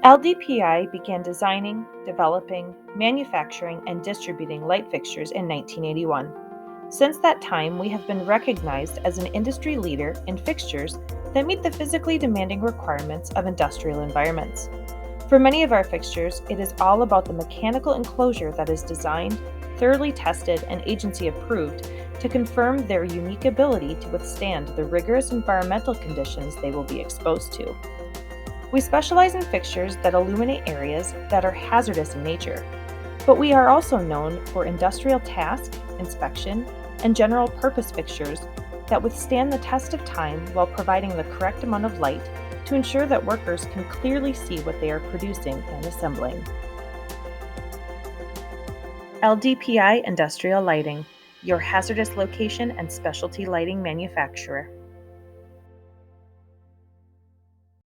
LDPI began designing, developing, manufacturing, and distributing light fixtures in 1981. Since that time, we have been recognized as an industry leader in fixtures that meet the physically demanding requirements of industrial environments. For many of our fixtures, it is all about the mechanical enclosure that is designed, thoroughly tested, and agency approved to confirm their unique ability to withstand the rigorous environmental conditions they will be exposed to. We specialize in fixtures that illuminate areas that are hazardous in nature, but we are also known for industrial task, inspection, and general purpose fixtures that withstand the test of time while providing the correct amount of light to ensure that workers can clearly see what they are producing and assembling. LDPI Industrial Lighting, your hazardous location and specialty lighting manufacturer.